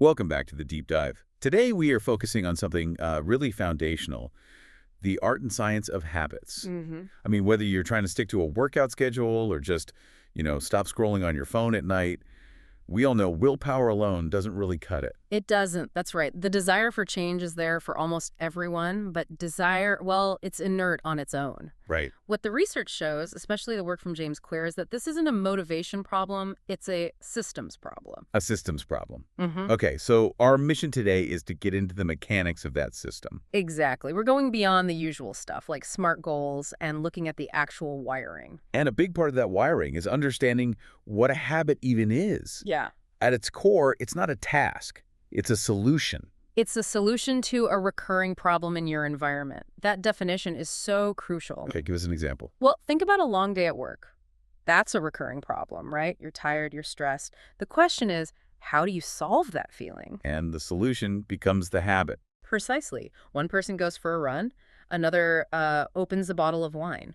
Welcome back to the Deep Dive. Today we are focusing on something really foundational, the art and science of habits. I mean, whether you're trying to stick to a workout schedule or just, stop scrolling on your phone at night, we all know willpower alone doesn't really cut it. It doesn't. That's right. The desire for change is there for almost everyone, but desire, well, it's inert on its own. Right. What the research shows, especially the work from James Clear, is that this isn't a motivation problem, it's a systems problem. A systems problem. Okay, so our mission today is to get into the mechanics of that system. Exactly. We're going beyond the usual stuff, like SMART goals and looking at the actual wiring. And a big part of that wiring is understanding what a habit even is. Yeah. At its core, it's not a task. It's a solution. It's a solution to a recurring problem in your environment. That definition is so crucial. Okay, give us an example. Well, think about a long day at work. That's a recurring problem, right? You're tired, you're stressed. The question is, how do you solve that feeling? And the solution becomes the habit. Precisely. One person goes for a run, another opens a bottle of wine.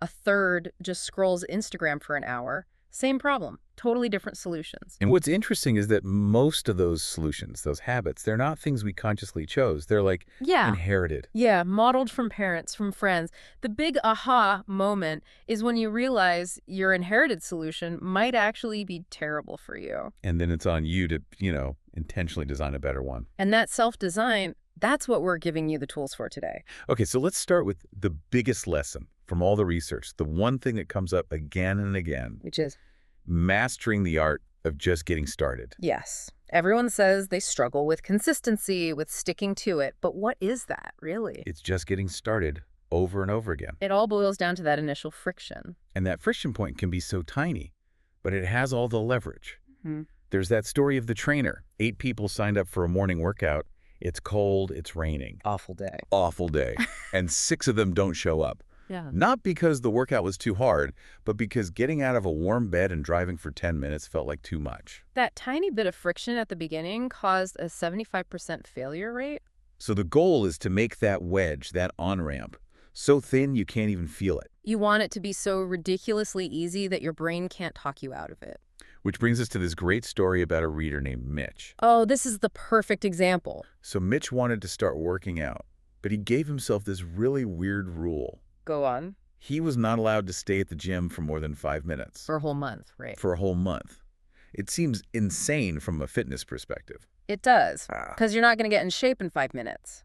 A third just scrolls Instagram for an hour. Same problem, totally different solutions. And what's interesting is that most of those solutions, those habits, they're not things we consciously chose. They're like inherited. Yeah, modeled from parents, from friends. The big aha moment is when you realize your inherited solution might actually be terrible for you. And then it's on you to, intentionally design a better one. And that self-design, that's what we're giving you the tools for today. Okay, so let's start with the biggest lesson from all the research, the one thing that comes up again and again. Which is? Mastering the art of just getting started. Yes. Everyone says they struggle with consistency, with sticking to it. But what is that, really? It's just getting started over and over again. It all boils down to that initial friction. And that friction point can be so tiny, but it has all the leverage. There's that story of the trainer. 8 people signed up for a morning workout. It's cold, it's raining. Awful day. Awful day. And 6 of them don't show up. Yeah. Not because the workout was too hard, but because getting out of a warm bed and driving for 10 minutes felt like too much. That tiny bit of friction at the beginning caused a 75% failure rate. So the goal is to make that wedge, that on-ramp, so thin you can't even feel it. You want it to be so ridiculously easy that your brain can't talk you out of it. Which brings us to this great story about a reader named Mitch. Oh, this is the perfect example. So Mitch wanted to start working out, but he gave himself this really weird rule. Go on. He was not allowed to stay at the gym for more than 5 minutes. For a whole month, right? For a whole month. It seems insane from a fitness perspective. It does, because you're not going to get in shape in 5 minutes.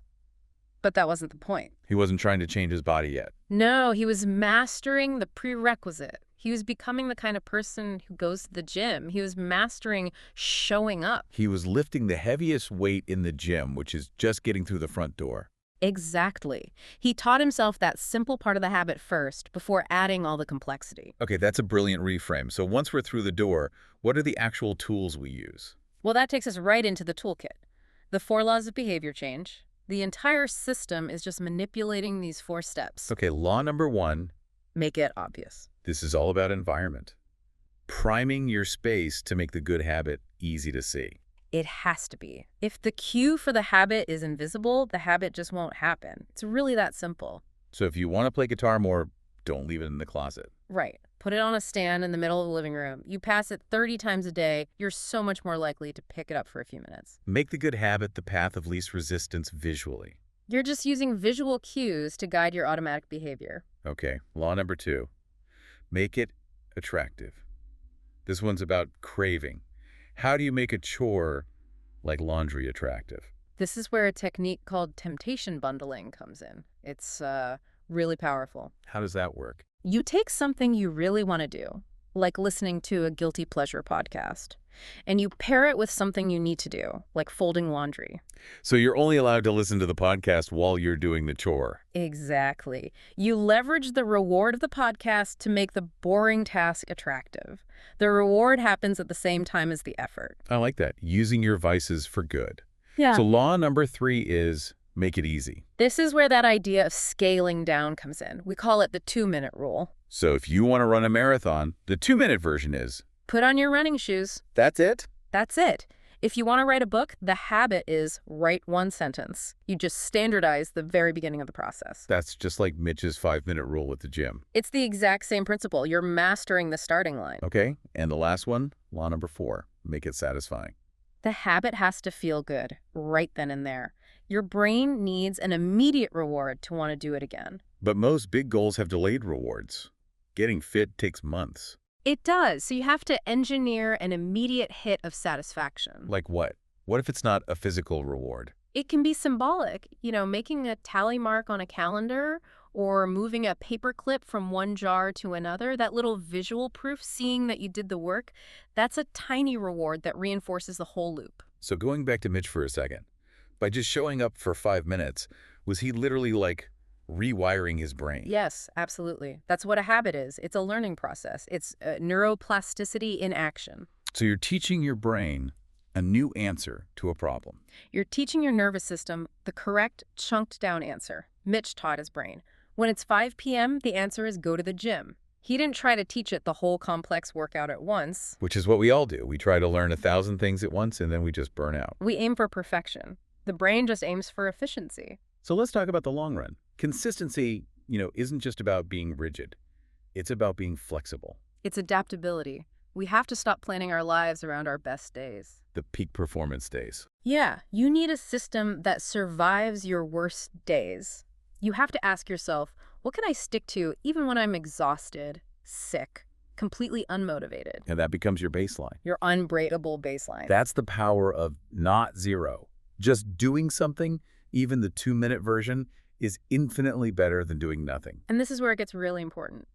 But that wasn't the point. He wasn't trying to change his body yet. No, he was mastering the prerequisite. He was becoming the kind of person who goes to the gym. He was mastering showing up. He was lifting the heaviest weight in the gym, which is just getting through the front door. Exactly. He taught himself that simple part of the habit first before adding all the complexity. Okay, that's a brilliant reframe. So once we're through the door, what are the actual tools we use? Well, that takes us right into the toolkit. The 4 laws of behavior change. The entire system is just manipulating these 4 steps. Okay, law number 1. Make it obvious. This is all about environment. Priming your space to make the good habit easy to see. It has to be. If the cue for the habit is invisible, the habit just won't happen. It's really that simple. So if you want to play guitar more, don't leave it in the closet. Right. Put it on a stand in the middle of the living room. You pass it 30 times a day, you're so much more likely to pick it up for a few minutes. Make the good habit the path of least resistance visually. You're just using visual cues to guide your automatic behavior. Okay, law number 2. Make it attractive. This one's about craving. How do you make a chore like laundry attractive? This is where a technique called temptation bundling comes in. It's really powerful. How does that work? You take something you really want to do, like listening to a guilty pleasure podcast, and you pair it with something you need to do, like folding laundry. So you're only allowed to listen to the podcast while you're doing the chore. Exactly. You leverage the reward of the podcast to make the boring task attractive. The reward happens at the same time as the effort. I like that. Using your vices for good. Yeah. So law number 3 is make it easy. This is where that idea of scaling down comes in. We call it the 2-minute rule. So if you want to run a marathon, the 2-minute version is... Put on your running shoes. That's it? That's it. If you want to write a book, the habit is write 1 sentence. You just standardize the very beginning of the process. That's just like Mitch's 5-minute rule at the gym. It's the exact same principle. You're mastering the starting line. Okay, and the last one, law number 4, make it satisfying. The habit has to feel good right then and there. Your brain needs an immediate reward to want to do it again. But most big goals have delayed rewards. Getting fit takes months. It does, so you have to engineer an immediate hit of satisfaction. Like what? What if it's not a physical reward? It can be symbolic, making a tally mark on a calendar or moving a paper clip from one jar to another. That little visual proof, seeing that you did the work, that's a tiny reward that reinforces the whole loop. So going back to Mitch for a second, by just showing up for 5 minutes, was he literally like rewiring his brain? Yes, absolutely. That's what a habit is. It's a learning process. It's neuroplasticity in action. So you're teaching your brain a new answer to a problem. You're teaching your nervous system the correct chunked down answer. Mitch taught his brain. When it's 5 p.m., the answer is go to the gym. He didn't try to teach it the whole complex workout at once. Which is what we all do. We try to learn 1,000 things at once and then we just burn out. We aim for perfection. The brain just aims for efficiency. So let's talk about the long run. Consistency, isn't just about being rigid. It's about being flexible. It's adaptability. We have to stop planning our lives around our best days. The peak performance days. Yeah, you need a system that survives your worst days. You have to ask yourself, what can I stick to even when I'm exhausted, sick, completely unmotivated? And that becomes your baseline. Your unbreakable baseline. That's the power of not zero. Just doing something, even the 2-minute version, is infinitely better than doing nothing. And this is where it gets really important.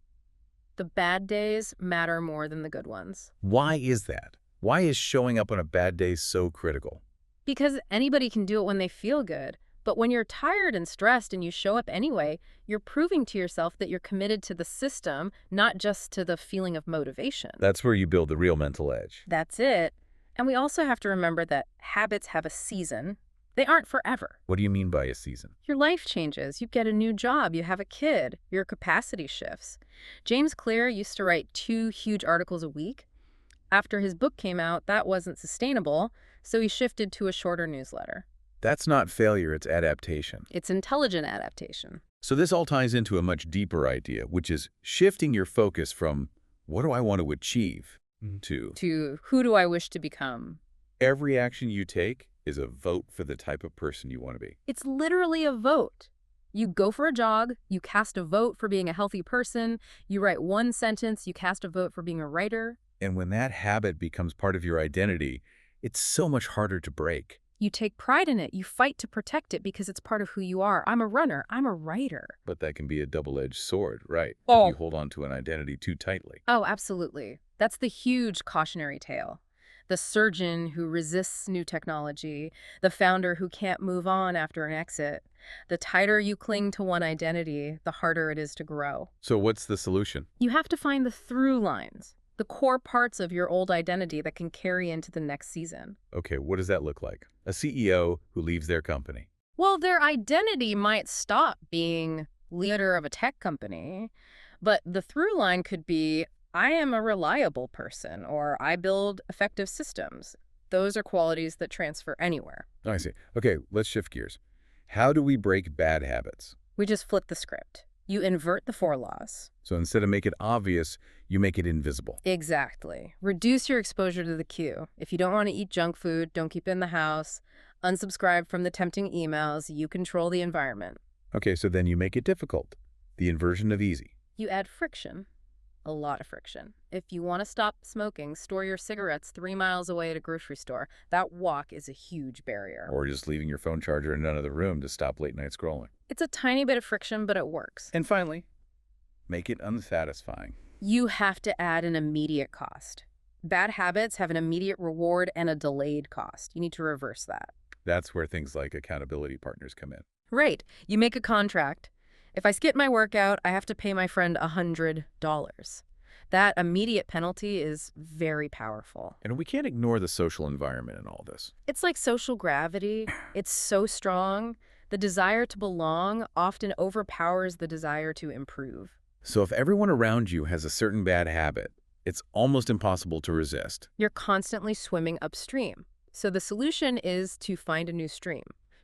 The bad days matter more than the good ones. Why is that? Why is showing up on a bad day so critical? Because anybody can do it when they feel good. But when you're tired and stressed and you show up anyway, you're proving to yourself that you're committed to the system, not just to the feeling of motivation. That's where you build the real mental edge. That's it. And we also have to remember that habits have a season. They aren't forever. What do you mean by a season? Your life changes. You get a new job. You have a kid. Your capacity shifts. James Clear used to write 2 huge articles a week. After his book came out, that wasn't sustainable, so he shifted to a shorter newsletter. That's not failure, it's adaptation. It's intelligent adaptation. So this all ties into a much deeper idea, which is shifting your focus from what do I want to achieve to Who do I wish to become? every action you take is a vote for the type of person you want to be. It's literally a vote. You go for a jog, you cast a vote for being a healthy person, you write one sentence, you cast a vote for being a writer. And when that habit becomes part of your identity, it's so much harder to break. You take pride in it. You fight to protect it because it's part of who you are. I'm a runner. I'm a writer. But that can be a double-edged sword, right? Oh. If you hold on to an identity too tightly. Oh, absolutely. That's the huge cautionary tale. The surgeon who resists new technology, the founder who can't move on after an exit. The tighter you cling to one identity, the harder it is to grow. So what's the solution? You have to find the through lines, the core parts of your old identity that can carry into the next season. Okay, what does that look like? A CEO who leaves their company. Well, their identity might stop being leader of a tech company, but the through line could be, I am a reliable person, or I build effective systems. Those are qualities that transfer anywhere. I see. Okay, let's shift gears. How do we break bad habits? We just flip the script. You invert the 4 laws. So instead of make it obvious, you make it invisible. Exactly. Reduce your exposure to the cue. If you don't want to eat junk food, don't keep it in the house. Unsubscribe from the tempting emails. You control the environment. Okay, so then you make it difficult. The inversion of easy. You add friction. A lot of friction. If you want to stop smoking, store your cigarettes 3 miles away at a grocery store. That walk is a huge barrier. Or just leaving your phone charger in another room to stop late-night scrolling. It's a tiny bit of friction, but it works. And finally, make it unsatisfying. You have to add an immediate cost. Bad habits have an immediate reward and a delayed cost. You need to reverse that. That's where things like accountability partners come in. Right. You make a contract. If I skip my workout, I have to pay my friend $100. That immediate penalty is very powerful. And we can't ignore the social environment in all this. It's like social gravity. It's so strong. The desire to belong often overpowers the desire to improve. So if everyone around you has a certain bad habit, it's almost impossible to resist. You're constantly swimming upstream. So the solution is to find a new stream.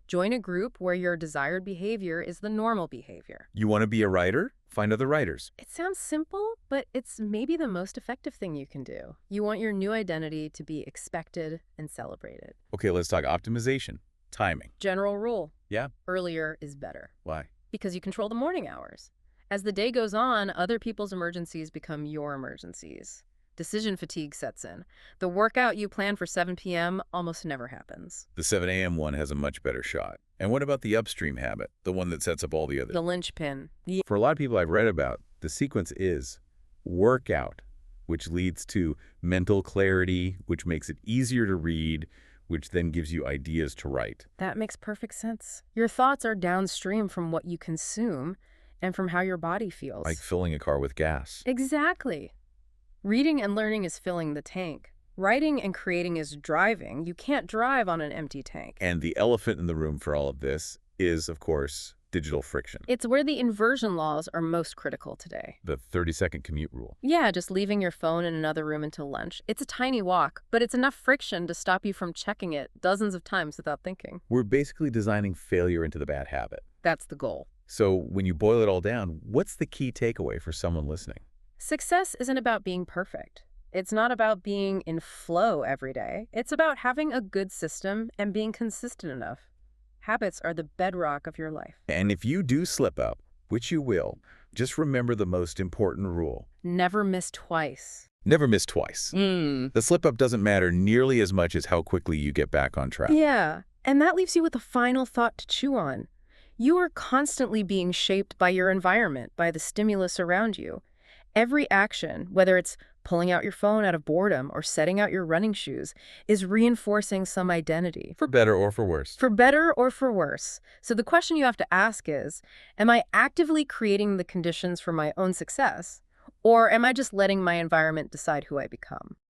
Join a group where your desired behavior is the normal behavior. You want to be a writer? Find other writers. It sounds simple, but it's maybe the most effective thing you can do. You want your new identity to be expected and celebrated. Okay, let's talk optimization. Timing. General rule. Yeah? Earlier is better. Why? Because you control the morning hours. As the day goes on, other people's emergencies become your emergencies. Decision fatigue sets in. The workout you plan for 7 p.m. almost never happens. The 7 a.m. one has a much better shot. And what about the upstream habit, the one that sets up all the others? The linchpin. For a lot of people I've read about, the sequence is workout, which leads to mental clarity, which makes it easier to read, which then gives you ideas to write. That makes perfect sense. Your thoughts are downstream from what you consume and from how your body feels. Like filling a car with gas. Exactly. Reading and learning is filling the tank. Writing and creating is driving. You can't drive on an empty tank. And the elephant in the room for all of this is, of course, digital friction. It's where the inversion laws are most critical today. The 30-second commute rule. Yeah, just leaving your phone in another room until lunch. It's a tiny walk, but it's enough friction to stop you from checking it dozens of times without thinking. We're basically designing failure into the bad habit. That's the goal. So when you boil it all down, what's the key takeaway for someone listening? Success isn't about being perfect. It's not about being in flow every day. It's about having a good system and being consistent enough. Habits are the bedrock of your life. And if you do slip up, which you will, just remember the most important rule. Never miss twice. Never miss twice. The slip-up doesn't matter nearly as much as how quickly you get back on track. Yeah, and that leaves you with a final thought to chew on. You are constantly being shaped by your environment, by the stimulus around you. Every action, whether it's pulling out your phone out of boredom or setting out your running shoes, is reinforcing some identity. For better or for worse. For better or for worse. So the question you have to ask is, am I actively creating the conditions for my own success, or am I just letting my environment decide who I become?